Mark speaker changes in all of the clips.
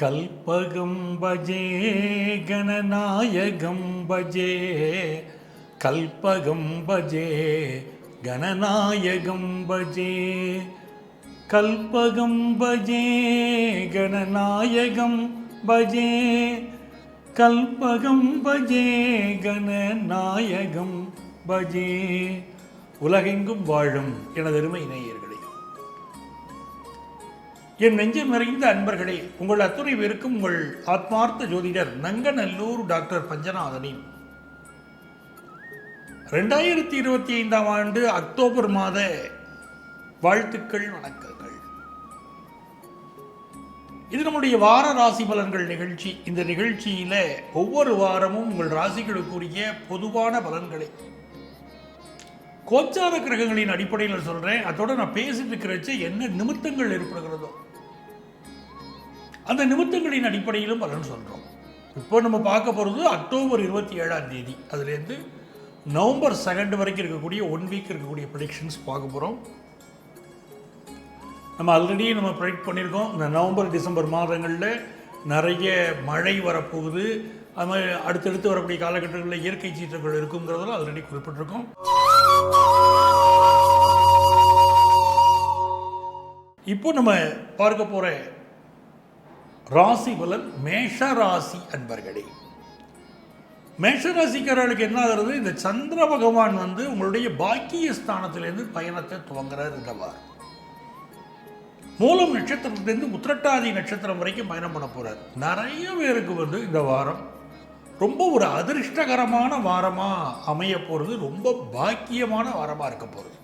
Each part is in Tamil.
Speaker 1: கல்பகம் பஜே கணநாயகம் பஜே கல்பகம் பஜே கணநாயகம் பஜே கல்பகம் பஜே கணநாயகம் பஜே கல்பகம் பஜே கணநாயகம் பஜே. உலகெங்கும் வாழும் எனதருமை நேயர்களே, என் நெஞ்சம் நிறைந்த அன்பர்களே, உங்கள் அத்துணை பேருக்கும் உங்கள் ஆத்மார்த்த ஜோதிடர் நங்கநல்லூர் டாக்டர் பஞ்சநாதனின் 2025 ஆண்டு அக்டோபர் மாத வாழ்த்துக்கள், வணக்கங்கள். இது நம்முடைய வார ராசி பலன்கள் நிகழ்ச்சி. இந்த நிகழ்ச்சியில ஒவ்வொரு வாரமும் உங்கள் ராசிகளுக்குரிய பொதுவான பலன்களை கோச்சார கிரகங்களின் அடிப்படையில் சொல்றேன். அதோட நான் பேசிட்டு இருக்கிறச்ச என்ன நிமித்தங்கள் ஏற்படுகிறதோ அந்த நிமித்தங்களின் அடிப்படையிலும் பலன் சொல்றோம். இப்போ நம்ம பார்க்க போறது அக்டோபர் 27 அதுலேருந்து நவம்பர் 2 வரைக்கும் இருக்கக்கூடிய 1 வீக் இருக்கக்கூடிய ப்ரெடிக்ஷன்ஸ் பார்க்க போகிறோம். நம்ம ஆல்ரெடி ப்ரெடிக்ட் பண்ணியிருக்கோம். இந்த நவம்பர் டிசம்பர் மாதங்களில் நிறைய மழை வரப்போகுது. அது மாதிரி அடுத்தடுத்து வரக்கூடிய காலகட்டங்களில் இயற்கை சீற்றங்கள் இருக்குங்கிறதெல்லாம் ஆல்ரெடி குறிப்பிட்டிருக்கோம். இப்போ நம்ம பார்க்க போற ராசி பலன் மேஷ ராசி அன்பர்களே. மேஷ ராசிக்காரர்களுக்கு என்ன ஆகிறது, இந்த சந்திர பகவான் உங்களுடைய பாக்கிய ஸ்தானத்திலிருந்து பயணத்தை துவங்குறார். இந்த வாரம் மூலம் நட்சத்திரத்திலிருந்து உத்திரட்டாதி நட்சத்திரம் வரைக்கும் பயணம் பண்ண போறார். நிறைய பேருக்கு இந்த வாரம் ரொம்ப ஒரு அதிர்ஷ்டகரமான வாரமா அமைய போறது, ரொம்ப பாக்கியமான வாரமா இருக்க போறது.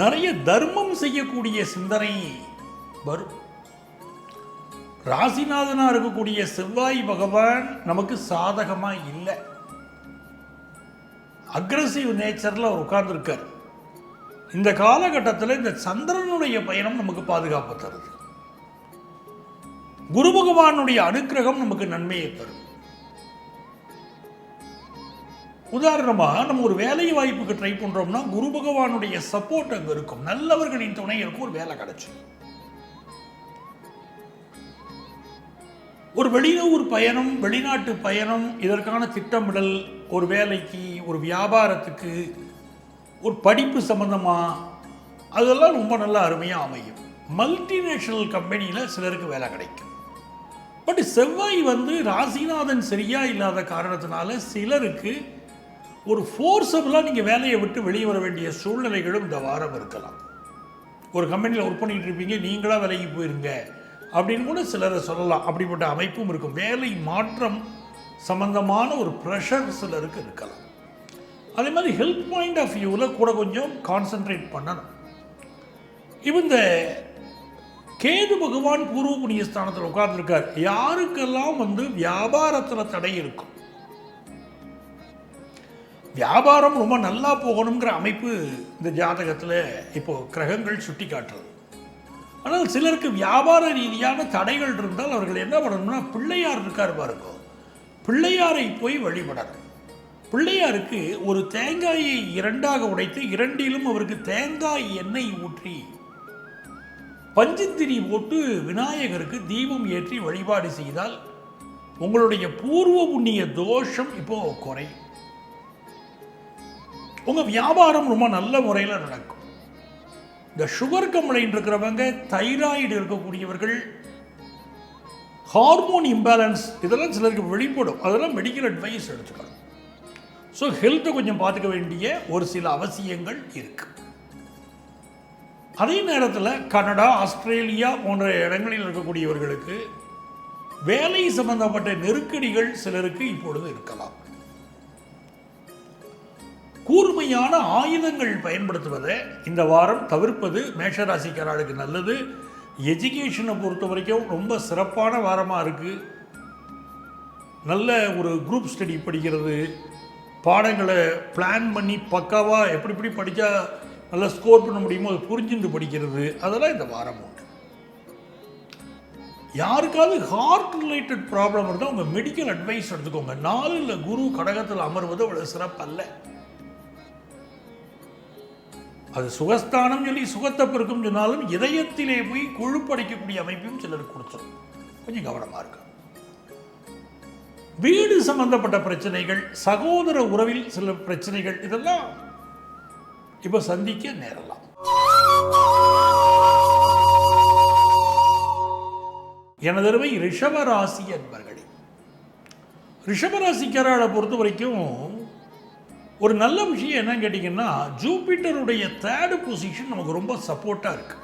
Speaker 1: நிறைய தர்மம் செய்யக்கூடிய சிந்தனை வரும். ராசிநாதனா இருக்கக்கூடிய செவ்வாய் பகவான் நமக்கு சாதகமா இல்லை, அக்ரசிவ் நேச்சர்ல அவர் உட்கார்ந்துருக்கார். இந்த காலகட்டத்தில் இந்த சந்திரனுடைய பயணம் நமக்கு பாதுகாப்பு தருது. குரு பகவானுடைய அனுக்கிரகம் நமக்கு நன்மையை தரும். உதாரணமா நம்ம ஒரு வேலை வாய்ப்புக்கு ட்ரை பண்றோம்னா குரு பகவானுடைய சப்போர்ட் அங்க இருக்கும், நல்லவர்களின் துணை இருக்கும், ஒரு வேலை கிடைச்சிடும். ஒரு வெளியூர் பயணம், வெளிநாட்டு பயணம், இதற்கான திட்டமிடல், ஒரு வேலைக்கு, ஒரு வியாபாரத்துக்கு, ஒரு படிப்பு சம்பந்தமா, அதெல்லாம் ரொம்ப நல்லா அருமையாக அமையும். மல்டிநேஷனல் கம்பெனியில் சிலருக்கு வேலை கிடைக்கும். பட் செவ்வாய் ராசிநாதன் சரியா இல்லாத காரணத்தினால சிலருக்கு ஒரு ஃபோர்ஸபிளாக நீங்கள் வேலையை விட்டு வெளியே வர வேண்டிய சூழ்நிலைகளும் இந்த வாரம் இருக்கலாம். ஒரு கம்பெனியில் ஒர்க் பண்ணிட்டு இருப்பீங்க, நீங்களாக விலகி போயிருங்க அப்படின்னு கூட சிலரை சொல்லலாம். அப்படிப்பட்ட அமைப்பும் இருக்கும். வேலை மாற்றம் சம்பந்தமான ஒரு ப்ரெஷர் சிலருக்கு இருக்கலாம். அதே மாதிரி ஹெல்த் பாயிண்ட் ஆஃப் வியூவில் கூட கொஞ்சம் கான்சென்ட்ரேட் பண்ணணும். இந்த கேது பகவான் பூர்வ புண்ணிய ஸ்தானத்தில் உட்கார்ந்துருக்கார். யாருக்கெல்லாம் வியாபாரத்தில் தடை இருக்கும், வியாபாரம் ரொம்ப நல்லா போகணுங்கிற அமைப்பு இந்த ஜாதகத்தில் இப்போ கிரகங்கள் சுட்டி காட்டுறது. ஆனால் சிலருக்கு வியாபார ரீதியான தடைகள் இருந்தால் அவர்கள் என்ன பண்ணணும்னா, பிள்ளையார் இருக்கார் பாருங்க, பிள்ளையாரை போய் வழிபடணும். பிள்ளையாருக்கு ஒரு தேங்காயை 2ஆக உடைத்து 2லும் அவருக்கு தேங்காய் எண்ணெய் ஊற்றி பஞ்சத்திரி போட்டு விநாயகருக்கு தீபம் ஏற்றி வழிபாடு செய்தால் உங்களுடைய பூர்வ புண்ணிய தோஷம் இப்போ குறையும். உங்க வியாபாரம் ரொம்ப நல்ல முறையில் நடக்கும். இந்த சுகர் கம்ப்ளைண்ட் இருக்கிறவங்க, தைராய்டு இருக்கக்கூடியவர்கள், ஹார்மோன் இம்பேலன்ஸ், இதெல்லாம் சிலருக்கு வெளிப்படும். அதெல்லாம் மெடிக்கல் அட்வைஸ் எடுத்துக்கணும். ஸோ ஹெல்த்தை கொஞ்சம் பார்த்துக்க வேண்டிய ஒரு சில அவசியங்கள் இருக்கு. அதே நேரத்தில் கனடா, ஆஸ்திரேலியா போன்ற இடங்களில் இருக்கக்கூடியவர்களுக்கு வேலை சம்பந்தப்பட்ட நெருக்கடிகள் சிலருக்கு இப்பொழுது இருக்கலாம். கூர்மையான ஆயுதங்கள் பயன்படுத்துவதை இந்த வாரம் தவிர்ப்பது மேஷராசிக்காரர்களுக்கு நல்லது. எஜுகேஷனை பொறுத்த வரைக்கும் ரொம்ப சிறப்பான வாரமாக இருக்குது. நல்ல ஒரு குரூப் ஸ்டடி படிக்கிறது, பாடங்களை பிளான் பண்ணி பக்காவாக எப்படி படித்தா நல்லா ஸ்கோர் பண்ண முடியுமோ அதை புரிஞ்சுட்டு படிக்கிறது, அதெல்லாம் இந்த வாரம் உண்டு. யாருக்காவது ஹார்ட் ரிலேட்டட் ப்ராப்ளம் இருந்தால் உங்கள் மெடிக்கல் அட்வைஸ் எடுத்துக்கோங்க. 4 குரு கடகத்தில் அமர்வது அவ்வளோ சிறப்பல்ல. அது சுகஸ்தானம் சொல்லி சுகத்தை பெருக்கும் சொன்னாலும் இதயத்திலே போய் கொழுப்படைக்கக்கூடிய அமைப்பையும் சிலருக்கு கொடுத்துரும். கொஞ்சம் கவனமாக இருக்கணும். வீடு சம்பந்தப்பட்ட பிரச்சனைகள், சகோதர உறவில் சில பிரச்சனைகள், இதெல்லாம் இப்போ சந்திக்க நேரலாம். எனதருமை ரிஷபராசி அன்பர்களே, ரிஷபராசிக்காரர்களை பொறுத்த வரைக்கும் ஒரு நல்ல விஷயம் என்னன்னு கேட்டிங்கன்னா, ஜூபிட்டருடைய 3rd பொசிஷன் நமக்கு ரொம்ப சப்போர்ட்டாக இருக்கு.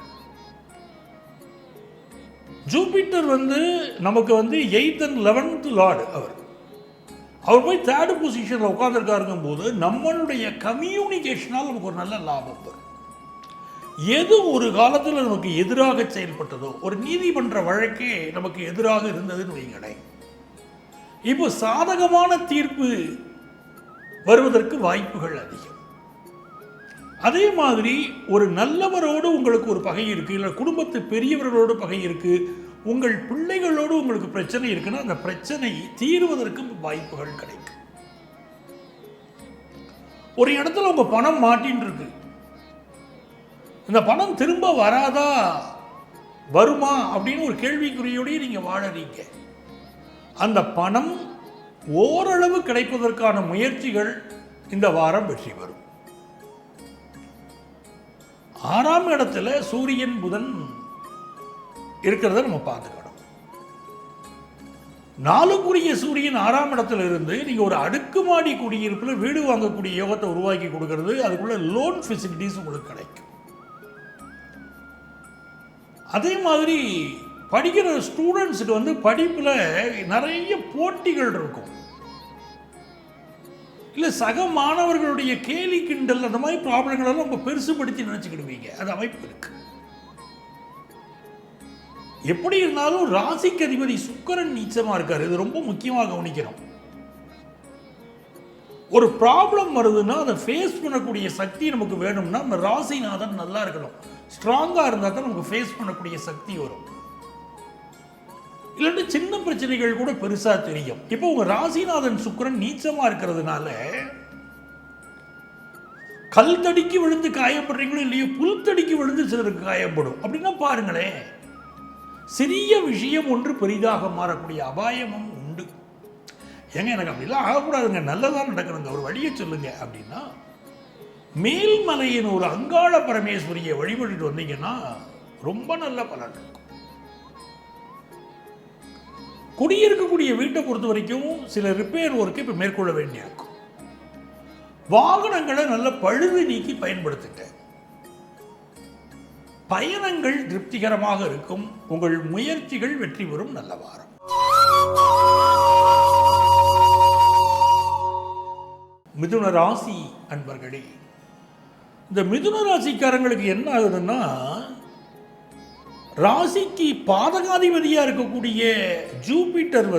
Speaker 1: ஜூபிட்டர் நமக்கு 8th and 11th லார்டு. அவர் போய் 3rd பொசிஷனில் உட்காந்துருக்காருங்கும் போது நம்மளுடைய கம்யூனிகேஷனால் நமக்கு ஒரு நல்ல லாபம் வரும். எது ஒரு காலத்தில் நமக்கு எதிராக செயல்பட்டதோ, ஒரு நீதிமன்ற வழக்கே நமக்கு எதிராக இருந்ததுன்னு வைங்களேன், இப்போ சாதகமான தீர்ப்பு வருவதற்கு வாய்ப்புகள் அதிகம். அதே மாதிரி ஒரு நல்லவரோடு உங்களுக்கு ஒரு பகை இருக்கு, இல்லை குடும்பத்து பெரியவர்களோடு பகை இருக்கு, உங்கள் பிள்ளைகளோடு உங்களுக்கு பிரச்சனை இருக்குன்னா அந்த பிரச்சனை தீர்வதற்கும் வாய்ப்புகள் கிடைக்கும். ஒரு இடத்துல உங்க பணம் மாட்டின்னு இருக்கு, இந்த பணம் திரும்ப வராதா வருமா அப்படின்னு ஒரு கேள்விக்குறியோடய நீங்க வாழறீங்க. அந்த பணம் ஓரளவு கிடைப்பதற்கான முயற்சிகள் இந்த வாரம் வெற்றி பெறும். 6ஆம் இடத்துல சூரியன் புதன் இருக்கிறத நம்ம பார்த்துக்கணும். 4க்குரிய சூரியன் 6ஆம் இடத்துல இருந்து நீங்க ஒரு அடுக்குமாடி குடியிருப்பில் வீடு வாங்கக்கூடிய யோகத்தை உருவாக்கி கொடுக்கிறது. அதுக்குள்ள லோன் ஃபெசிலிட்டிஸ் உங்களுக்கு கிடைக்கும். அதே மாதிரி படிக்கிற ஸ்டூடெண்ட்ஸுக்கு படிப்பில் நிறைய போட்டிகள் இருக்கும், இல்லை சக மாணவர்களுடைய கேலி கிண்டல், அந்த மாதிரி ப்ராப்ளங்களெல்லாம் ரொம்ப பெருசுபடுத்தி நினச்சிக்கிடுவீங்க. அது அமைப்பு இருக்கு. எப்படி இருந்தாலும் ராசிக்கு அதிபதி சுக்கிரன் நீச்சமாக இருக்காரு. இது ரொம்ப முக்கியமாக கவனிக்கணும். ஒரு ப்ராப்ளம் வருதுன்னா அதை ஃபேஸ் பண்ணக்கூடிய சக்தி நமக்கு வேணும்னா நம்ம ராசிநாதன் நல்லா இருக்கணும், ஸ்ட்ராங்காக இருந்தால் தான் நமக்கு ஃபேஸ் பண்ணக்கூடிய சக்தி வரும். இல்லாட்டி சின்ன பிரச்சனைகள் கூட பெருசா தெரியும். இப்போ உங்க ராசிநாதன் சுக்கிரன் நீச்சமா இருக்கிறதுனால கல் தடிக்கு விழுந்து காயப்படுறீங்களோ இல்லையோ, புல் தடிக்கு விழுந்து சிலருக்கு காயப்படும். அப்படின்னா பாருங்களேன், சிறிய விஷயம் ஒன்று பெரிதாக மாறக்கூடிய அபாயமும் உண்டு. ஏங்க எனக்கு அப்படிலாம் ஆகக்கூடாதுங்க, நல்லதான் நடக்கணுங்க, ஒரு வழியை சொல்லுங்க அப்படின்னா, மேல்மலையின் ஒரு அங்காள பரமேஸ்வரியை வழிபட்டு வந்தீங்கன்னா ரொம்ப நல்ல பலன் இருக்கும். குடியிருக்கக்கூடிய வீட்டை பொறுத்த வரைக்கும் சில ரிப்பேர் ஒர்க்கு இப்போ மேற்கொள்ள வேண்டியிருக்கும். வாகனங்களை நல்ல பழுது நீக்கி பயன்படுத்துங்க. பயணங்கள் திருப்திகரமாக இருக்கும். உங்கள் முயற்சிகள் வெற்றி பெறும் நல்ல வாரம். மிதுன ராசி அன்பர்களே, இந்த மிதுன ராசிக்காரங்களுக்கு என்ன ஆகுதுன்னா, ராசிக்கு பாதகாதிபதியாக இருக்கக்கூடிய ஜூபிட்டர்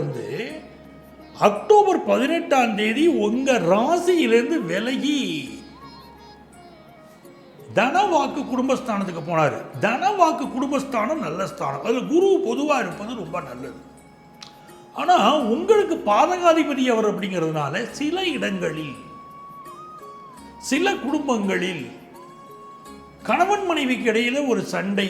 Speaker 1: அக்டோபர் 18ஆம் தேதி உங்க ராசியிலிருந்து விலகி தனவாக்கு குடும்பஸ்தானத்துக்கு போனார். தனவாக்கு குடும்பஸ்தானம் நல்ல ஸ்தானம், அதில் குரு பொதுவாக இருப்பது ரொம்ப நல்லது. ஆனால் உங்களுக்கு பாதகாதிபதி அவர் அப்படிங்கிறதுனால சில இடங்களில் சில குடும்பங்களில் கணவன் மனைவிக்கு இடையில ஒரு சண்டை,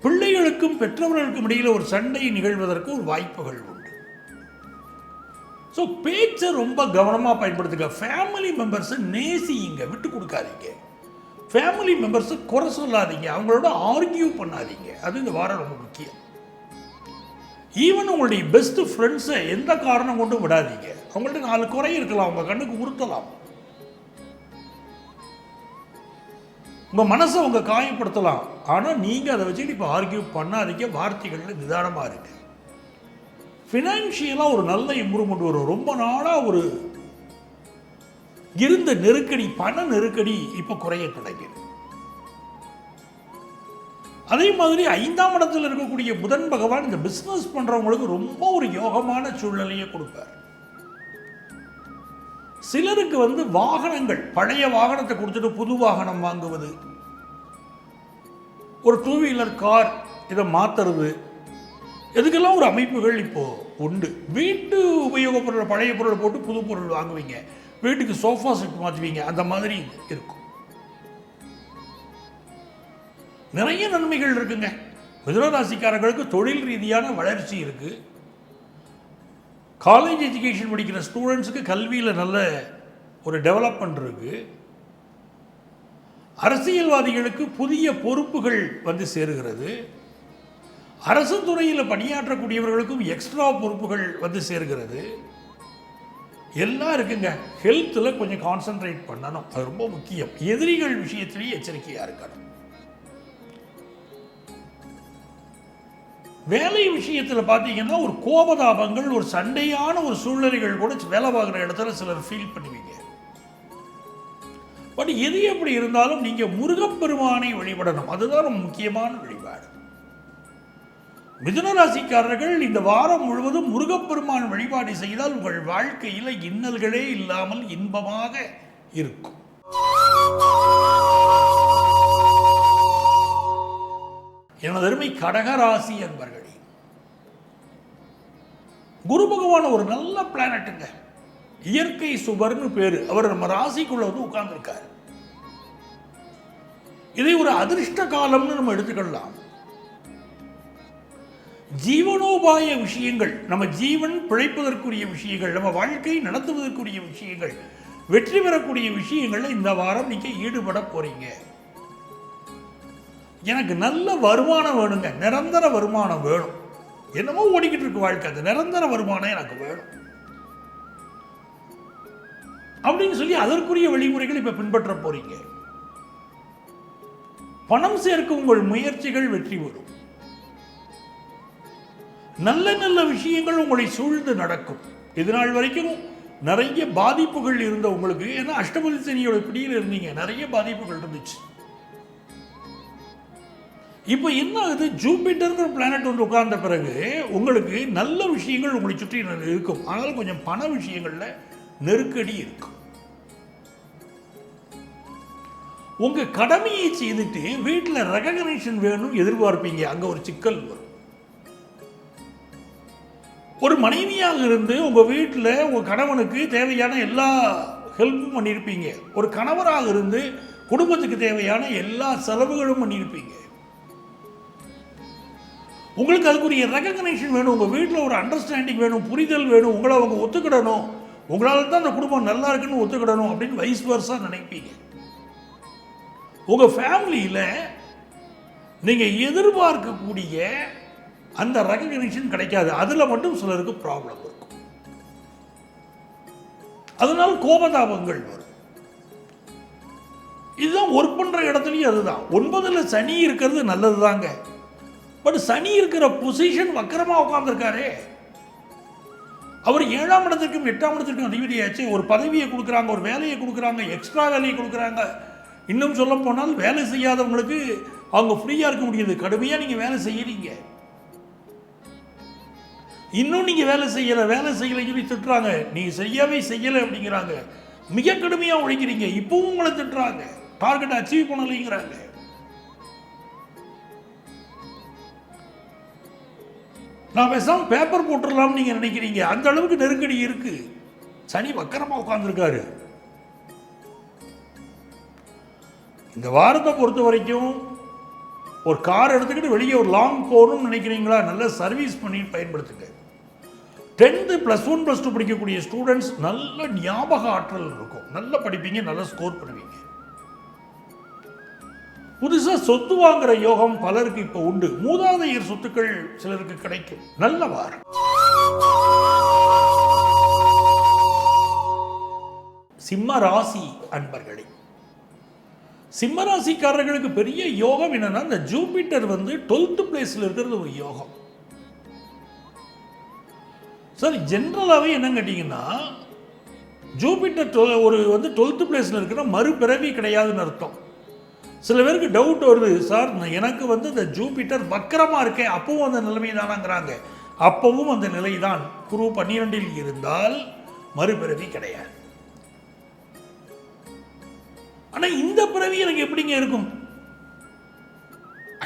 Speaker 1: பிள்ளைகளுக்கும் பெற்றவர்களுக்கும் இடையில ஒரு சண்டை நிகழ்வதற்கு ஒரு வாய்ப்புகள் உண்டு. ஸோ பேச்சை ரொம்ப கவனமாக பயன்படுத்துங்க. ஃபேமிலி மெம்பர்ஸை நேசியுங்க, விட்டு கொடுக்காதீங்க. ஃபேமிலி மெம்பர்ஸை குறை சொல்லாதீங்க, அவங்களோட ஆர்கியூ பண்ணாதீங்க. அது இந்த வாரம் ரொம்ப முக்கியம். ஈவன் உங்களுடைய பெஸ்ட் ஃப்ரெண்ட்ஸை எந்த காரணம் கொண்டு விடாதீங்க. அவங்கள்ட்ட 4 குறை இருக்கலாம், உங்கள் கண்ணுக்கு உறுத்தலாம், உங்கள் மனசை அவங்க காயப்படுத்தலாம். ஆனால் நீங்கள் அதை வச்சுக்கிட்டு இப்போ ஆர்கியூ பண்ணாதீங்க. வார்த்தைகளில் நிதானமாக இருக்கு. ஃபினான்ஷியலாக ஒரு நல்ல இம்ப்ரூவ்மெண்ட் வரும். ரொம்ப நாளாக ஒரு இருந்த நெருக்கடி, பண நெருக்கடி இப்போ குறைய தொடங்கிடும். அதே மாதிரி 5ஆம் இடத்தில் இருக்கக்கூடிய புதன் பகவான் இந்த பிஸ்னஸ் பண்றவங்களுக்கு ரொம்ப ஒரு யோகமான சூழ்நிலையை கொடுப்பார். சிலருக்கு வாகனங்கள், பழைய வாகனத்தை கொடுத்துட்டு புது வாகனம் வாங்குவது, ஒரு 2 வீலர் கார் இதை மாத்துறது, இதுக்கெல்லாம் ஒரு அமைப்புகள் இப்போ உண்டு. வீட்டு உபயோக பொருள், பழைய பொருளை போட்டு புது பொருள் வாங்குவீங்க, வீட்டுக்கு சோஃபா செட் மாற்றுவீங்க, அந்த மாதிரி இருக்கும். நிறைய நன்மைகள் இருக்குங்க. மிதுன ராசிக்காரர்களுக்கு தொழில் ரீதியான வளர்ச்சி இருக்குது. காலேஜ் எஜுகேஷன் படிக்கிற ஸ்டூடெண்ட்ஸுக்கு கல்வியில் நல்ல ஒரு டெவலப்மெண்ட் இருக்குது. அரசியல்வாதிகளுக்கு புதிய பொறுப்புகள் வந்து சேருகிறது. அரசு துறையில் பணியாற்றக்கூடியவர்களுக்கும் எக்ஸ்ட்ரா பொறுப்புகள் வந்து சேர்கிறது. எல்லாம் இருக்குங்க. ஹெல்த்தில் கொஞ்சம் கான்சென்ட்ரேட் பண்ணணும், அது ரொம்ப முக்கியம். எதிரிகள் விஷயத்திலேயே எச்சரிக்கையாக இருக்கணும். வேலை விஷயத்தில் பார்த்தீங்கன்னா ஒரு கோபதாபங்கள், ஒரு சண்டையான ஒரு சூழ்நிலைகள் கூட வேலை பார்க்குற இடத்துல சிலர் ஃபீல் பண்ணுவீங்க. பட் எது எப்படி இருந்தாலும் நீங்கள் முருகப்பெருமானை வழிபடணும், அதுதான் ரொம்ப முக்கியமான வழிபாடு. மிதுன ராசிக்காரர்கள் இந்த வாரம் முழுவதும் முருகப்பெருமான் வழிபாடு செய்தால் உங்கள் வாழ்க்கையில் இன்னல்களே இல்லாமல் இன்பமாக இருக்கும். எனது அருமை கடகராசி என்பர்களே, குரு பகவான் ஒரு நல்ல பிளானட்டுங்க. இயற்கை சுபர்னு பேரு. அவர் நம்ம ராசிக்குள்ள வந்து உட்கார்ந்துருக்காரு. இதை ஒரு அதிர்ஷ்ட காலம்னு நம்ம எடுத்துக்கலாம். ஜீவனோபாய விஷயங்கள், நம்ம ஜீவன் பிழைப்பதற்குரிய விஷயங்கள், நம்ம வாழ்க்கை நடத்துவதற்குரிய விஷயங்கள், வெற்றி பெறக்கூடிய விஷயங்கள்ல இந்த வாரம் நீங்க ஈடுபட போறீங்க. எனக்கு நல்ல வருமானம் வேணுங்க, நிரந்தர வருமானம் வேணும். என்னமோ ஓடிக்கிட்டு இருக்கு வாழ்க்கை, அந்த நிரந்தர வருமானம் எனக்கு வேணும் அப்படின்னு சொல்லி அதற்குரிய வழிமுறைகள் இப்ப பின்பற்ற போறீங்க. பணம் சேர்க்க உங்கள் முயற்சிகள் வெற்றி பெறும். நல்ல நல்ல விஷயங்கள் உங்களை சூழ்ந்து நடக்கும். இதனால் வரைக்கும் நிறைய பாதிப்புகள் இருந்த உங்களுக்கு, ஏன்னா அஷ்டபதி சனியோட பிடியில் இருந்தீங்க, நிறைய பாதிப்புகள் இருந்துச்சு. இப்போ என்ன ஆகுது, ஜூபிட்டர்ங்கிற பிளானட் வந்து உட்கார்ந்த பிறகு உங்களுக்கு நல்ல விஷயங்கள் உங்களை சுற்றி இருக்கும். ஆனால் கொஞ்சம் பண விஷயங்கள்ல நெருக்கடி இருக்கும். உங்க கடமையை செய்துட்டு வீட்டில் ரெகக்னிஷன் வேணும் எதிர்பார்ப்பீங்க, அங்க ஒரு சிக்கல் வரும். ஒரு மனைவியாக இருந்து உங்க வீட்டில் உங்க கணவனுக்கு தேவையான எல்லா ஹெல்ப்பும் பண்ணியிருப்பீங்க. ஒரு கணவராக இருந்து குடும்பத்துக்கு தேவையான எல்லா செலவுகளும் பண்ணியிருப்பீங்க. உங்களுக்கு அதுக்குரிய ரெகக்னேஷன் வேணும், உங்க வீட்டில் ஒரு அண்டர்ஸ்டாண்டிங் வேணும், புரிதல் வேணும், உங்களை அவங்க ஒத்துக்கிடணும், உங்களால தான் அந்த குடும்பம் நல்லா இருக்குன்னு ஒத்துக்கிடணும் அப்படின்னு வைஸ் வர்ஸா நினைப்பீங்க. உங்க ஃபேமிலியில் நீங்க எதிர்பார்க்கக்கூடிய அந்த ரெகக்னிஷன் கிடைக்காது. அதுல மட்டும் சிலருக்கு ப்ராப்ளம் இருக்கும். அதனால கோபதாபங்கள் வரும். இதுதான் ஒர்க் பண்ற இடத்துலயும் அதுதான். 9ல் சனி இருக்கிறது நல்லது தாங்க. பட் சனி இருக்கிற பொசிஷன் வக்கரமா உட்கார்ந்துருக்காரு. அவர் 7ஆம் இடத்திற்கும் 8ஆம் இடத்திற்கும் அதிபதியாச்சு. ஒரு பதவியை கொடுக்குறாங்க, ஒரு வேலையை கொடுக்குறாங்க, எக்ஸ்ட்ரா வேலையை கொடுக்குறாங்க. இன்னும் சொல்ல போனால் வேலை செய்யாதவங்களுக்கு அவங்க ஃப்ரீயா இருக்க முடியுது. கடுமையா நீங்க வேலை செய்யறீங்க, இன்னும் நீங்க வேலை செய்யலை சொல்லி திட்டுறாங்க. நீங்க செய்யவே செய்யலை அப்படிங்கிறாங்க. மிக கடுமையா உழைக்கிறீங்க, இப்பவும் உங்களை திட்டுறாங்க. டார்கெட் அச்சீவ் பண்ணலைங்கிறாங்க. நான் பேசாம பேப்பர் போட்டுடலாம் நீங்க நினைக்கிறீங்க. அந்த அளவுக்கு நெருக்கடி இருக்கு. சனி வக்கரமா உட்கார்ந்துருக்காரு. இந்த வாரத்தை பொறுத்த வரைக்கும் ஒரு கார் எடுத்துக்கிட்டு வெளியே ஒரு லாங் போகணும்னு நினைக்கிறீங்களா, நல்ல சர்வீஸ் பண்ணி பயன்படுத்துங்க. 10th +1 +2 படிக்கக்கூடிய ஸ்டூடெண்ட்ஸ் நல்ல ஞாபக ஆற்றல் இருக்கும், நல்ல படிப்பீங்க, நல்ல ஸ்கோர் பண்ணுவீங்க. புதுசா சொத்து வாங்குற யோகம் பலருக்கு இப்ப உண்டு. மூதாதையர் சொத்துக்கள் சிலருக்கு கிடைக்கும். நல்ல வாரம். சிம்ம ராசி அன்பர்களே, சிம்ம ராசிக்காரர்களுக்கு பெரிய யோகம் என்னன்னா, இந்த ஜூபிட்டர் வந்து 12th பிளேஸ்ல இருக்கிறது ஒரு யோகம். சார் ஜென்ரலாகவே என்னன்னு கேட்டீங்கன்னா, ஜூபிட்டர் ஒரு வந்து 12th பிளேஸ்ல இருக்கிற மறுபிறவி கிடையாதுன்னு அர்த்தம். சில பேருக்கு டவுட் வருது, சார் எனக்கு வந்து இந்த ஜூபிட்டர் வக்கரமா இருக்கேன், அப்பவும் அந்த நிலைமை தானாங்கிறாங்க. அப்பவும் அந்த நிலை தான். குரு 12ல் இருந்தால் மறுபிறவி கிடையாது. ஆனா இந்த பிறவி எனக்கு எப்படிங்க இருக்கும்?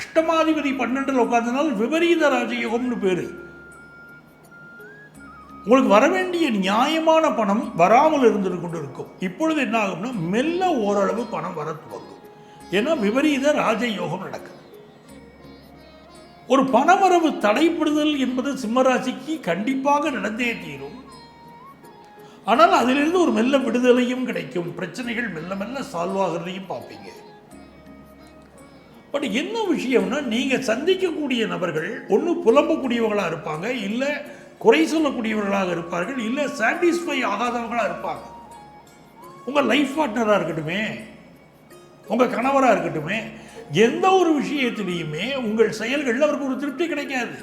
Speaker 1: அஷ்டமாதிபதி 12ல் உட்கார்ந்தனால் விபரீத ராஜயோகம்னு பேரு. உங்களுக்கு வர வேண்டிய நியாயமான பணம் வராமல் இருந்து கொண்டு இருக்கும். இப்பொழுது என்ன ஆகும்னா, மெல்ல ஓரளவு பணம் வர துவங்கும். ஏன்னா விபரீத ராஜயோகம் நடக்குது. ஒரு பணவரவு தடைப்படுதல் என்பது சிம்மராசிக்கு கண்டிப்பாக நடந்தே தீரும். ஆனால் அதிலிருந்து ஒரு மெல்ல விடுதலையும் கிடைக்கும். பிரச்சனைகள் மெல்ல மெல்ல சால்வ் ஆகிறதையும் பார்ப்பீங்க. பட் என்ன விஷயம்னா, நீங்க சந்திக்கக்கூடிய நபர்கள் ஒன்று புலம்பக்கூடியவர்களாக இருப்பாங்க, இல்லை குறை சொல்லக்கூடியவர்களாக இருப்பார்கள், இல்லை சாட்டிஸ்ஃபை ஆகாதவர்களாக இருப்பாங்க. உங்கள் லைஃப் பார்ட்னராக இருக்கட்டுமே, உங்கள் கணவராக இருக்கட்டுமே, எந்த ஒரு விஷயத்திலையுமே உங்கள் செயல்களில் அவருக்கு ஒரு திருப்தி கிடைக்காது.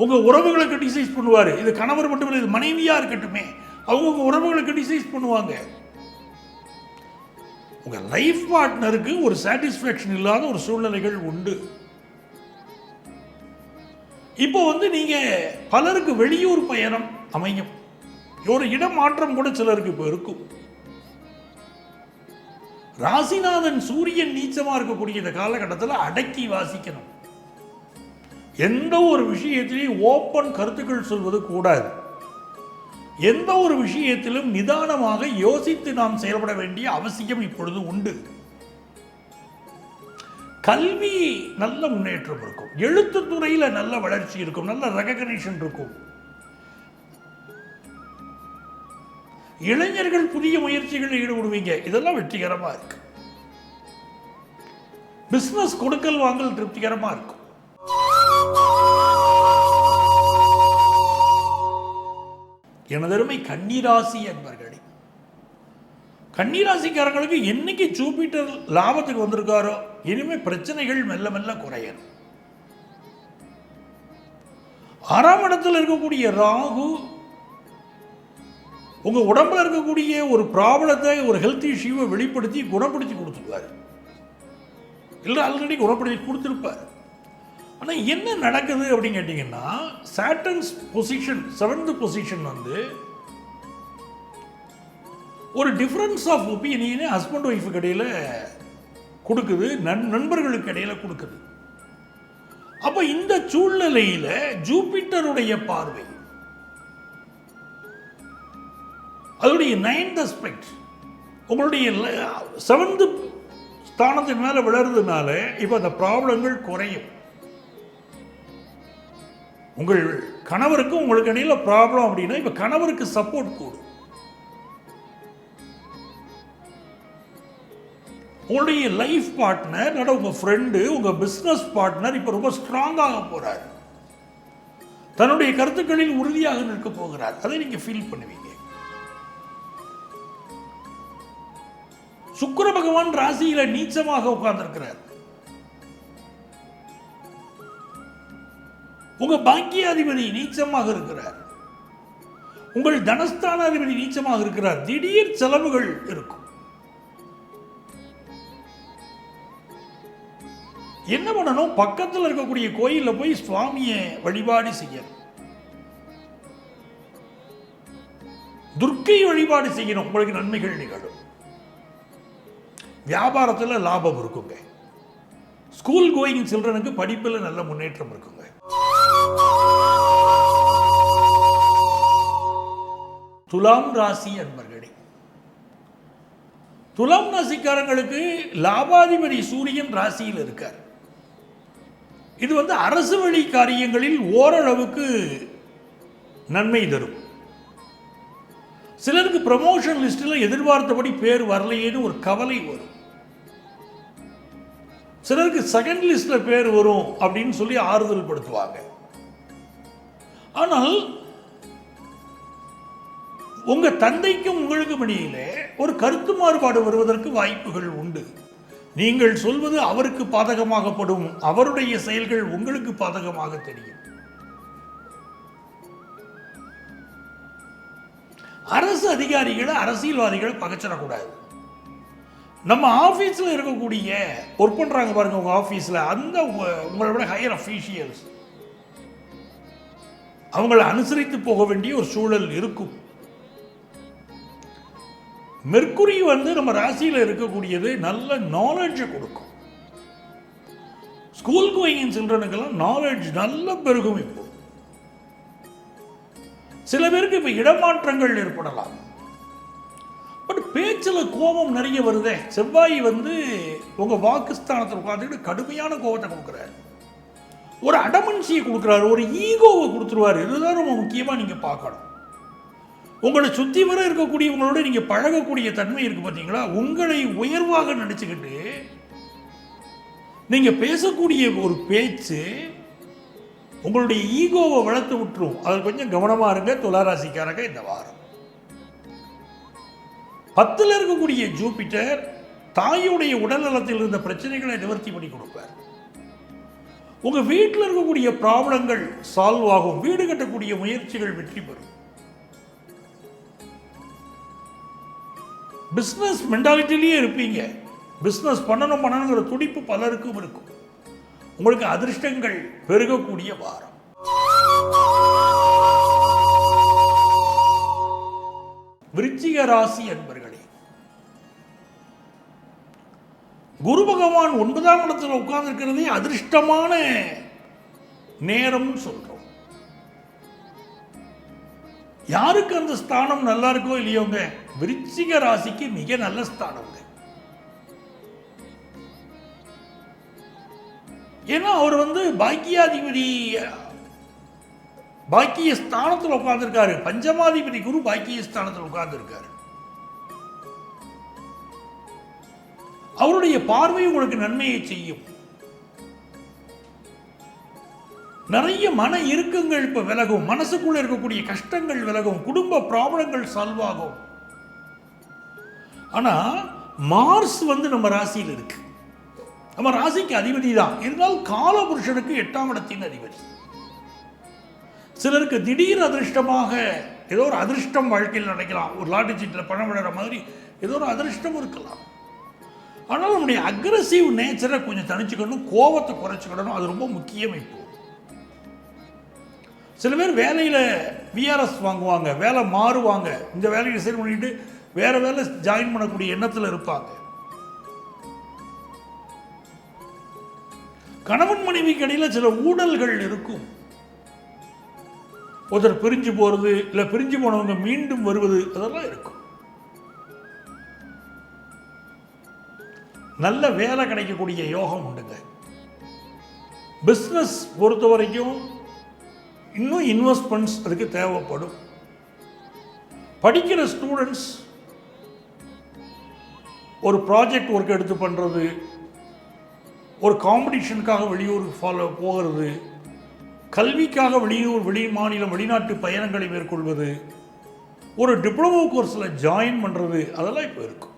Speaker 1: உங்கள் உறவுகளை கிரிட்டிசைஸ் பண்ணுவார். இது கணவர் மட்டும் இல்லை, இது மனைவியாக இருக்கட்டுமே, அவங்க உறவுகளை கிரிட்டிசைஸ் பண்ணுவாங்க. உங்கள் லைஃப் பார்ட்னருக்கு ஒரு சாட்டிஸ்ஃபேக்ஷன் இல்லாத ஒரு சூழ்நிலைகள் உண்டு. இப்போ நீங்க பலருக்கு வெளியூர் பயணம் அமையும். ஒரு இடம் மாற்றம் கூட சிலருக்கு இப்போ இருக்கும். ராசிநாதன் சூரியன் நீச்சமா இருக்கக்கூடிய இந்த காலகட்டத்தில் அடக்கி வாசிக்கணும். எந்த ஒரு விஷயத்திலையும் ஓப்பன் கருத்துக்கள் சொல்வது கூடாது. எந்த ஒரு விஷயத்திலும் நிதானமாக யோசித்து நாம் செயல்பட வேண்டிய அவசியம் இப்பொழுது உண்டு. கல்வி நல்ல முன்னேற்றம் இருக்கும், எழுத்துத்துறையில் நல்ல வளர்ச்சி இருக்கும், நல்ல ரெகக்னிஷன் இருக்கும். இளைஞர்கள் புதிய முயற்சிகளில் ஈடுபடுவீங்க, இதெல்லாம் வெற்றிகரமா இருக்கு. பிசினஸ் கொடுக்கல் வாங்கல் திருப்திகரமா இருக்கும். எனதருமை கன்னிராசி என்பர்களே, கன்னிராசிக்காரங்களுக்கு என்னைக்கு ஜூபிட்டர் லாபத்துக்கு வந்திருக்காரோ இனிமே பிரச்சனைகள் மெல்ல மெல்ல குறையணும். 6ஆம் இடத்தில் இருக்கக்கூடிய ராகு உங்க உடம்புல இருக்கக்கூடிய ஒரு ப்ராப்ளத்தை, ஒரு ஹெல்த் இஷ்யூவை வெளிப்படுத்தி குணப்படுத்தி கொடுத்துருவாரு. இல்லை ஆல்ரெடி குணப்படுத்தி கொடுத்துருப்பார். ஆனால் என்ன நடக்குது அப்படின்னு கேட்டீங்கன்னா, சாட்டர்ன்ஸ் பொசிஷன் 7th பொசிஷன் ஒரு டிஃபரன்ஸ் ஆஃப் ஒப்பீனியனை ஹஸ்பண்ட் ஒய்ஃபுக்கு இடையில் கொடுக்குது, நண்பர்களுக்கு இடையில் கொடுக்குது. அப்போ இந்த சூழ்நிலையில் ஜூபிட்டருடைய பார்வை, அதோடைய 9th aspect உங்களுடைய 7th ஸ்தானத்தின் மேலே விளறதுனால இப்போ அந்த ப்ராப்ளங்கள் குறையும். உங்கள் கணவருக்கும் உங்களுக்கு இடையில ப்ராப்ளம் அப்படின்னா இப்போ கணவருக்கு சப்போர்ட் கூடும். உங்களுடைய லைஃப் பார்ட்னர், உங்கள் ஃப்ரெண்டு, உங்கள் பிஸ்னஸ் பார்ட்னர் இப்போ ரொம்ப ஸ்ட்ராங்காக போகிறார். தன்னுடைய கருத்துக்களில் உறுதியாக நிற்க போகிறார். அதை நீங்கள் ஃபீல் பண்ணுவீங்க. சுக்கிர பகவான் ராசியில நீச்சமாக உட்கார்ந்திருக்கிறார். உங்க பாக்கியாதிபதி நீச்சமாக இருக்கிறார். உங்கள் தனஸ்தானாதிபதி நீச்சமாக இருக்கிறார். திடீர் செலவுகள் இருக்கும். என்ன பண்ணணும்? பக்கத்தில் இருக்கக்கூடிய கோயிலில் போய் சுவாமியை வழிபாடு செய்யணும். துர்க்கை வழிபாடு செய்யணும். உங்களுக்கு நன்மைகள் நிகழும். வியாபாரத்தில் லாபம் இருக்குங்க. ஸ்கூல் கோயிங் சில்ட்ரனுக்கு படிப்பில் நல்ல முன்னேற்றம் இருக்குங்க. துலாம் ராசி அன்பர்களே, துலாம் ராசிக்காரங்களுக்கு லாபாதிபதி சூரியன் ராசியில் இருக்கார். இது அரசு வழி காரியங்களில் ஓரளவுக்கு நன்மை தரும். சிலருக்கு ப்ரமோஷன் லிஸ்டில் எதிர்பார்த்தபடி பேர் வரலையேன்னு ஒரு கவலை வரும். சிலருக்கு செகண்ட் லிஸ்ட்ல பேர் வரும் அப்படின்னு சொல்லி ஆறுதல் படுத்துவாங்க. ஆனால் உங்க தந்தைக்கும் உங்களுக்கும் இடையிலே ஒரு கருத்து மாறுபாடு வருவதற்கு வாய்ப்புகள் உண்டு. நீங்கள் சொல்வது அவருக்கு பாதகமாகப்படும், அவருடைய செயல்கள் உங்களுக்கு பாதகமாக தெரியும். அரசு அதிகாரிகளை, அரசியல்வாதிகளை பகச்சிடக்கூடாது. நம்ம ஆஃபீஸில் இருக்கக்கூடிய ஒர்க் பண்ணுறாங்க பாருங்க, உங்கள் ஆஃபீஸில் அந்த உங்களை விட ஹையர் அஃபீஷியல்ஸ், அவங்களை அனுசரித்து போக வேண்டிய ஒரு சூழல் இருக்கும். மெர்க்குரி நம்ம ராசியில் இருக்கக்கூடியது நல்ல நாலேஜை கொடுக்கும். ஸ்கூல் கோயிங் சில்ட்ரனுக்கெல்லாம் நாலேஜ் நல்ல பெருகும். இப்போ சில பேருக்கு இப்போ இடமாற்றங்கள் ஏற்படலாம். பட் பேச்சில் கோபம் நிறைய வருதே. செவ்வாய் உங்கள் வாக்குஸ்தானத்தில் உட்காந்துக்கிட்டு கடுமையான கோபத்தை கொடுக்குறாரு. ஒரு அடமன்சியை கொடுக்குறாரு, ஒரு ஈகோவை கொடுத்துருவாரு. இதுதான் ரொம்ப முக்கியமாக நீங்கள் பார்க்கணும். உங்களை சுற்றி வர இருக்கக்கூடியவங்களோட நீங்கள் பழகக்கூடிய தன்மை இருக்குது பார்த்தீங்களா, உங்களை உயர்வாக நினச்சிக்கிட்டு நீங்கள் பேசக்கூடிய ஒரு பேச்சு உங்களுடைய ஈகோவை வளர்த்து விட்டுரும். அது கொஞ்சம் கவனமாக இருங்க துளாராசிக்காரங்க. இந்த வாரம் 10ல் இருக்கக்கூடிய ஜூபிட்டர் தாயுடைய உடல் நலத்தில் இருந்த பிரச்சனைகளை நிவர்த்தி பண்ணி கொடுப்பார். உங்கள் வீட்டில் இருக்கக்கூடிய ப்ராப்ளங்கள் சால்வ் ஆகும். வீடு கட்டக்கூடிய முயற்சிகள் வெற்றி பெறும். பிஸ்னஸ் மென்டாலிட்டிலேயே இருப்பீங்க. பிஸ்னஸ் பண்ணணுங்கிற துடிப்பு பலருக்கும் இருக்கும். உங்களுக்கு அதிர்ஷ்டங்கள் பெருகக்கூடிய வாரம். விருச்சிக ராசி அன்பர்களே, குரு பகவான் 9ஆம் இடத்துல உட்கார்ந்து இருக்கிறதே அதிர்ஷ்டமான நேரம் சொல்றோம். யாருக்கு அந்த ஸ்தானம் நல்லா இருக்கோ இல்லையோங்க, விருச்சிக ராசிக்கு மிக நல்ல ஸ்தானம். ஏன்னா அவர் பாக்கியாதிபதி, பாக்கிய ஸ்தானத்தில் உட்கார்ந்துருக்காரு. பஞ்சமாதிபதி குரு பாக்கிய ஸ்தானத்தில் உட்கார்ந்துருக்காரு. அவருடைய பார்வை உங்களுக்கு நன்மையை செய்யும். நிறைய மன இறுக்கங்கள் இப்ப விலகும். மனசுக்குள்ள இருக்கக்கூடிய கஷ்டங்கள் விலகும். குடும்ப ப்ராப்ளங்கள் சால்வ் ஆகும். ஆனா மார்ஸ் நம்ம ராசியில் இருக்கு. நம்ம ராசிக்கு அதிபதி தான். இருந்தால் காலபுருஷனுக்கு 8ஆம் இடத்தின் அதிபதி. சிலருக்கு திடீர் அதிர்ஷ்டமாக ஏதோ ஒரு அதிர்ஷ்டம் வாழ்க்கையில் நடக்கலாம். ஒரு லாட்டரி சீட்டில் பணம் விழுற மாதிரி ஏதோ ஒரு அதிர்ஷ்டம் இருக்கலாம். ஆனால் நம்முடைய அக்ரெசிவ் நேச்சரை கொஞ்சம் தனிச்சுக்கணும், கோபத்தை குறைச்சிக்கணும். அது ரொம்ப முக்கியம். இப்போ சில பேர் வேலையில் விஆர்எஸ் வாங்குவாங்க, வேலை மாறுவாங்க, இந்த வேலையை ரிசைன் பண்ணிட்டு வேற வேலை ஜாயின் பண்ணக்கூடிய எண்ணத்தில் இருப்பாங்க. கணவன் மனைவிக்கு இடையில் சில ஊழல்கள் இருக்கும். ஒருத்தர் பிரிஞ்சு போறது, இல்லை பிரிஞ்சு போனவங்க மீண்டும் வருவது, அதெல்லாம் இருக்கும். நல்ல வேலை கிடைக்கக்கூடிய யோகம் உண்டுங்க. பிஸ்னஸ் பொறுத்த வரைக்கும் இன்னும் இன்வெஸ்ட்மெண்ட்ஸ் அதுக்கு தேவைப்படும். படிக்கிற ஸ்டூடெண்ட்ஸ் ஒரு ப்ராஜெக்ட் ஒர்க் எடுத்து பண்ணுறது, ஒரு காம்படிஷனுக்காக வெளியூர் போகிறது, கல்விக்காக வெளி மாநிலம் வெளிநாட்டு பயணங்களை மேற்கொள்வது, ஒரு டிப்ளமோ கோர்ஸில் ஜாயின் பண்ணுறது, அதெல்லாம் இப்போ இருக்கும்.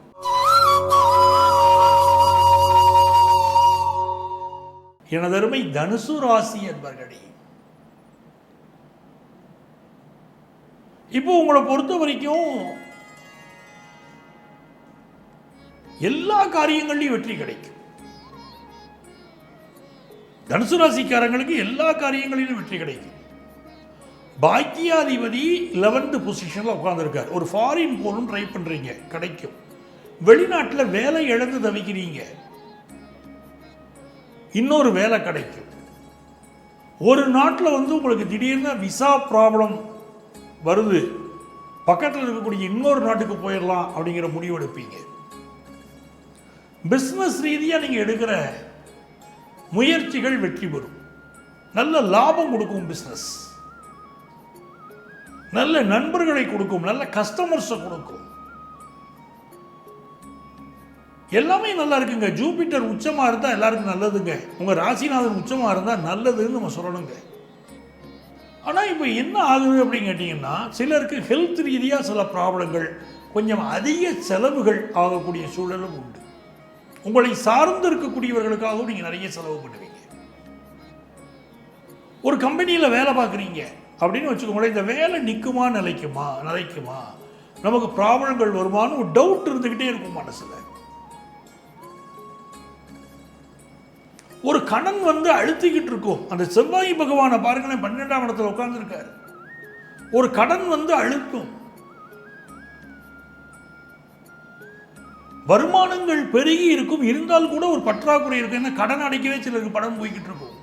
Speaker 1: எனதருமை தனுசு ராசி என்பர்களே, இப்போ உங்களை பொறுத்த வரைக்கும் எல்லா காரியங்களையும் வெற்றி கிடைக்கும். தனுசு ராசிக்காரங்களுக்கு எல்லா காரியங்களிலும் வெற்றி கிடைக்கும். பாக்கியாதிபதி 11th பொசிஷன்ல உட்கார்ந்துருக்கார். ஒரு ஃபாரின் போகணும் ட்ரை பண்றீங்க, கிடைக்கும். வெளிநாட்டில் வேலை இழந்து தவிக்கிறீங்க, இன்னொரு வேலை கிடைக்கும். ஒரு நாட்டில் உங்களுக்கு திடீர்னு விசா ப்ராப்ளம் வருது, பக்கத்தில் இருக்கக்கூடிய இன்னொரு நாட்டுக்கு போயிடலாம் அப்படிங்கிற முடிவு எடுப்பீங்க. பிஸ்னஸ் ரீதியாக நீங்கள் எடுக்கிற முயற்சிகள் வெற்றி பெறும். நல்ல லாபம் கொடுக்கும் பிஸ்னஸ், நல்ல நண்பர்களை கொடுக்கும், நல்ல கஸ்டமர்ஸை கொடுக்கும். எல்லாமே நல்லா இருக்குங்க. ஜூபிட்டர் உச்சமாக இருந்தால் எல்லாருக்கும் நல்லதுங்க. உங்கள் ராசிநாதன் உச்சமாக இருந்தால் நல்லதுன்னு நம்ம சொல்லணுங்க. ஆனால் இப்போ என்ன ஆகுது அப்படின்னு கேட்டிங்கன்னா, சிலருக்கு ஹெல்த் ரீதியாக சில ப்ராப்ளங்கள், கொஞ்சம் அதிக செலவுகள் ஆகக்கூடிய சூழலும் உண்டு. உங்களை சார்ந்து இருக்கக்கூடியவர்களுக்காகவும் நீங்கள் நிறைய செலவு பண்ணுவீங்க. ஒரு கம்பெனியில் வேலை பார்க்குறீங்க அப்படின்னு வச்சுக்கோங்களேன், இந்த வேலை நிற்குமா நிலைக்குமா, நமக்கு ப்ராப்ளங்கள் வருமானு ஒரு டவுட் இருந்துக்கிட்டே இருக்கும் மனசில். ஒரு கடன் அழுத்திக்கிட்டு இருக்கும். அந்த செவ்வாய் பகவானை பாருங்களேன், 12ஆம் இடத்துல உட்கார்ந்துருக்காரு. ஒரு கடன் அழுத்தும். வருமானங்கள் பெருகி இருக்கும், இருந்தால் கூட ஒரு பற்றாக்குறை இருக்கும். என்ன, கடன் அடைக்கவே சிலருக்கு படம் போய்கிட்டு இருக்கும்.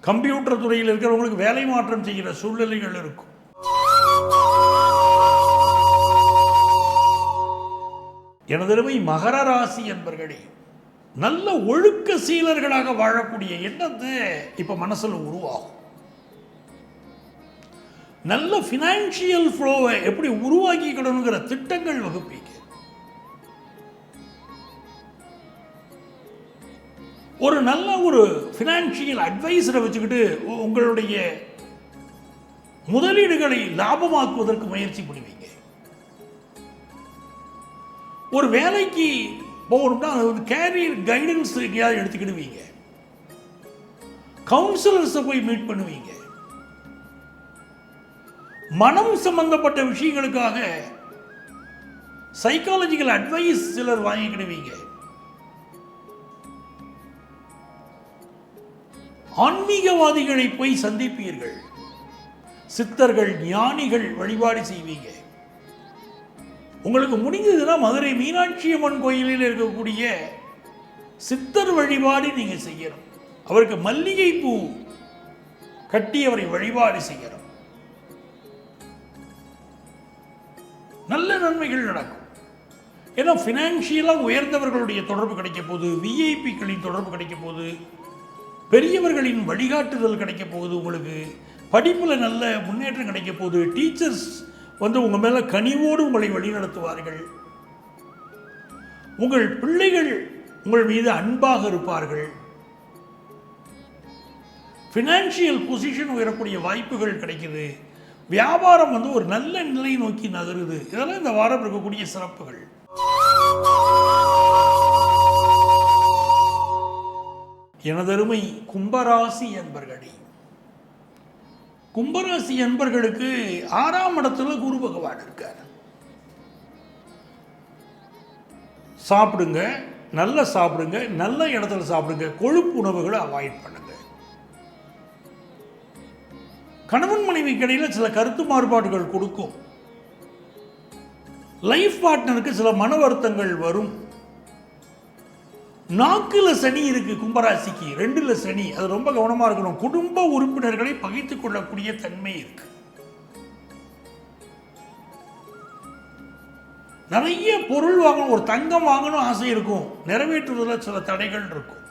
Speaker 1: கம்ப்யூட்டர் துறையில் இருக்கிறவங்களுக்கு வேலை மாற்றம் செய்கிற சூழ்நிலைகள் இருக்கும். எனதருமை மகர ராசி என்பர்களே, நல்ல ஒழுக்க சீலர்களாக வாழக்கூடிய எண்ணத்தை இப்ப மனசுல உருவாகும். நல்ல ஃபினான்ஷியல் ஃப்ளோவை எப்படி உருவாக்கிக்கணுங்கிற திட்டங்கள் வகுப்பீங்க. ஒரு நல்ல ஒரு ஃபினான்ஷியல் அட்வைசரை வச்சுக்கிட்டு உங்களுடைய முதலீடுகளை லாபமாக்குவதற்கு முயற்சி பண்ணுவீங்க. ஒரு வேலைக்கு போகணும்னா அது வந்து கேரியர் கைடன்ஸ் எங்கேயாவது எடுத்துக்கிடுவீங்க. கவுன்சிலர்ஸை போய் மீட் பண்ணுவீங்க. மனம் சம்பந்தப்பட்ட விஷயங்களுக்காக சைக்காலஜிக்கல் அட்வைஸ் சிலர் வாங்கிக்கிடுவீங்க. ஆன்மீகவாதிகளை போய் சந்திப்பீர்கள். சித்தர்கள் ஞானிகள் வழிபாடு செய்வீங்க. உங்களுக்கு முடிஞ்சதுன்னா மதுரை மீனாட்சி அம்மன் கோயிலில் இருக்கக்கூடிய சித்தர் வழிபாடு நீங்க செய்யணும். அவருக்கு மல்லிகை பூ கட்டி அவரை வழிபாடு செய்யணும். நல்ல நன்மைகள் நடக்கும். ஏன்னா ஃபினான்ஷியலாக உயர்ந்தவர்களுடைய தொடர்பு கிடைக்க போது, விஐபிக்களின் தொடர்பு கிடைக்க போது, பெரியவர்களின் வழிகாட்டுதல் கிடைக்க போகுது. உங்களுக்கு படிப்பில் நல்ல முன்னேற்றம் கிடைக்க போகுது. டீச்சர்ஸ் வந்து உங்கள் மேலே கனிவோடு உங்களை வழிநடத்துவார்கள். உங்கள் பிள்ளைகள் உங்கள் மீது அன்பாக இருப்பார்கள். ஃபினான்ஷியல் பொசிஷன் உயரக்கூடிய வாய்ப்புகள் கிடைக்குது. வியாபாரம் வந்து ஒரு நல்ல நிலை நோக்கி நகருது. இதெல்லாம் இந்த வாரம் இருக்கக்கூடிய சிறப்புகள். எனதருமை கும்பராசி என்பர்களே, கும்பராசி என்பர்களுக்கு 6ஆம் இடத்துல குரு பகவான் இருக்கார். சாப்பிடுங்க, நல்லா சாப்பிடுங்க, நல்ல இடத்துல சாப்பிடுங்க. கொழுப்பு உணவுகளை அவாய்ட் பண்ணுங்க. கணவன் மனைவிக்கு இடையில் சில கருத்து மாறுபாடுகள் கொடுக்கும். லைஃப் பார்ட்னருக்கு சில மன வருத்தங்கள் வரும். நாக்குல சனி இருக்கு கும்பராசிக்கு, 2ல் சனி. அது ரொம்ப கவனமா இருக்கணும். குடும்ப உறுப்பினர்களை பகைத்துக் கொள்ளக்கூடிய தன்மை இருக்கு. நிறைய பொருள் வாங்கணும், ஒரு தங்கம் வாங்கணும் ஆசை இருக்கும். நிறைவேற்றுவதில் சில தடைகள் இருக்கும்.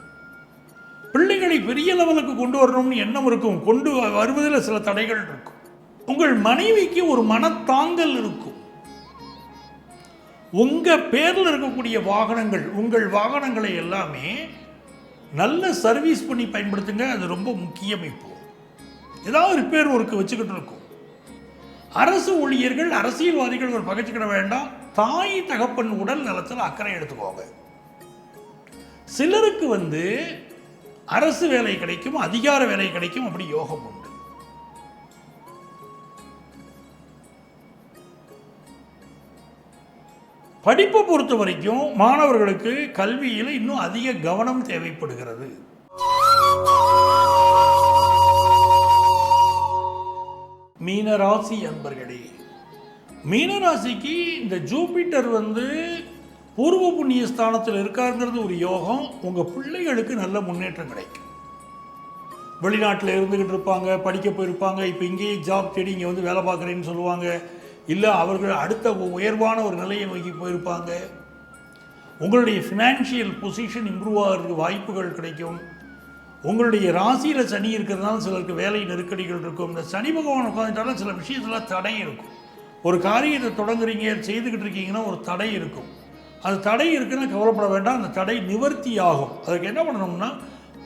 Speaker 1: பிள்ளைகளை பெரிய லெவலுக்கு கொண்டு வரணும்னு எண்ணம் இருக்கும். கொண்டு வருவதில் சில தடைகள் இருக்கும். உங்கள் மனைவிக்கு ஒரு மனத்தாங்கல் இருக்கும். உங்க பேர்ல இருக்கக்கூடிய வாகனங்கள், உங்கள் வாகனங்களை எல்லாமே நல்ல சர்வீஸ் பண்ணி பயன்படுத்துங்க. அது ரொம்ப முக்கியம். இப்போ ஏதாவது ரிப்பேர் ஒர்க்கு வச்சுக்கிட்டு இருக்கும். அரசு ஊழியர்கள், அரசியல்வாதிகள் ஒரு பகைச்சுக்கிட வேண்டாம். தாய் தகப்பன் உடல் நலத்தில் அக்கறை எடுத்துக்கோங்க. சிலருக்கு வந்து அரசு வேலை கிடைக்கும், அதிகார வேலை கிடைக்கும். அப்படி யோகம் உண்டு. படிப்பை பொறுத்த வரைக்கும் மாணவர்களுக்கு கல்வியில் இன்னும் அதிக கவனம் தேவைப்படுகிறது. மீனராசி அன்பர்களே, மீனராசிக்கு இந்த ஜூபிட்டர் வந்து பூர்வ புண்ணிய ஸ்தானத்தில் இருக்காருங்கிறது ஒரு யோகம். உங்கள் பிள்ளைகளுக்கு நல்ல முன்னேற்றம் கிடைக்கும். வெளிநாட்டில் இருந்துக்கிட்டு இருப்பாங்க, படிக்க போயிருப்பாங்க. இப்போ இங்கேயே ஜாப் தேடி இங்கே வந்து வேலை பார்க்குறேன்னு சொல்லுவாங்க. இல்லை அவர்கள் அடுத்த உயர்வான ஒரு நிலையை நோக்கி போயிருப்பாங்க. உங்களுடைய ஃபினான்ஷியல் பொசிஷன் இம்ப்ரூவ் ஆகிறதுக்கு வாய்ப்புகள் கிடைக்கும். உங்களுடைய ராசியில் சனி இருக்கிறதுனால சிலருக்கு வேலை நெருக்கடிகள் இருக்கும். இந்த சனி பகவான் உட்காந்துட்டாலும் சில விஷயத்தில் தடை இருக்கும். ஒரு காரியத்தை தொடங்குறீங்க, செய்துக்கிட்டு இருக்கீங்கன்னா ஒரு தடை இருக்கும். அந்த தடை இருக்குன்னு கவலைப்பட வேண்டாம். அந்த தடை நிவர்த்தி ஆகும். அதுக்கு என்ன பண்ணணும்னா,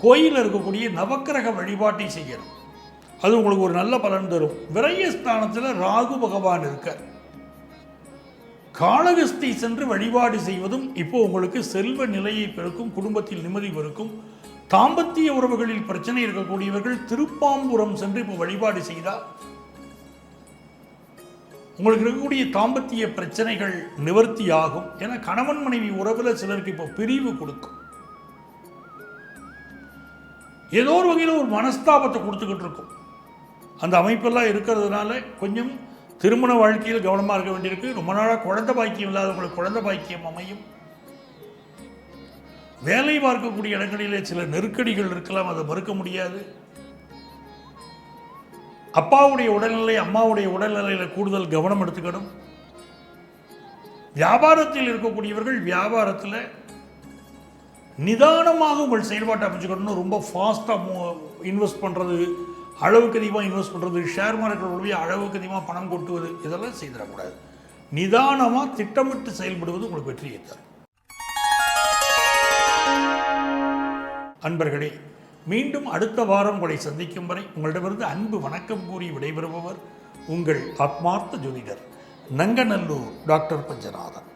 Speaker 1: கோயிலில் இருக்கக்கூடிய நவக்கிரக வழிபாட்டை செய்யணும். அது உங்களுக்கு ஒரு நல்ல பலன் தரும். விரயஸ்தானத்தில் ராகு பகவான் இருக்கார். காளகஸ்தி சென்று வழிபாடு செய்வதும் இப்போ உங்களுக்கு செல்வ நிலையை பெருக்கும். குடும்பத்தில் நிம்மதி பெருக்கும். தாம்பத்திய உறவுகளில் பிரச்சனை இருக்கக்கூடியவர்கள் திருப்பாம்புரம் சென்று இப்போ வழிபாடு செய்தால் உங்களுக்கு இருக்கக்கூடிய தாம்பத்திய பிரச்சனைகள் நிவர்த்தி ஆகும். ஏன்னா கணவன் மனைவி உறவில் சிலருக்கு இப்போ பிரிவு கொடுக்கும். ஏதோ ஒரு வகையில் ஒரு மனஸ்தாபத்தை கொடுத்துக்கிட்டு இருக்கும். அந்த அமைப்பெல்லாம் இருக்கிறதுனால கொஞ்சம் திருமண வாழ்க்கையில் கவனமாக இருக்க வேண்டியிருக்கு. ரொம்ப நாளாக குழந்தை பாக்கியம் இல்லாதவங்களுக்கு குழந்தை பாக்கியம் அமையும். வேலை பார்க்கக்கூடிய இடங்களிலே சில நெருக்கடிகள் இருக்கலாம், அதை மறுக்க முடியாது. அப்பாவுடைய உடல்நிலை, அம்மாவுடைய உடல்நிலையில் கூடுதல் கவனம் எடுத்துக்கணும். வியாபாரத்தில் இருக்கக்கூடியவர்கள் வியாபாரத்தில் நிதானமாக உங்கள் செயல்பாட்டை அமைச்சுக்கணும்னு ரொம்ப ஃபாஸ்ட்டாக இன்வெஸ்ட் பண்ணுறது, அளவுக்கு அதிகமாக இன்வெஸ்ட் பண்ணுறது, ஷேர் மார்க்கெட்டில் போய் அளவுக்கு அதிகமாக பணம் கொட்டுவது, இதெல்லாம் செய்திடக்கூடாது. நிதானமாக திட்டமிட்டு செயல்படுவது உங்களுக்கு வெற்றியை தரும். அன்பர்களே, மீண்டும் அடுத்த வாரம் உங்களை சந்திக்கும் வரை உங்களிடமிருந்து அன்பு வணக்கம் கூறி விடைபெறுபவர் உங்கள் ஆத்மார்த்த ஜோதிடர் நங்கநல்லூர் டாக்டர் பஞ்சநாதன்.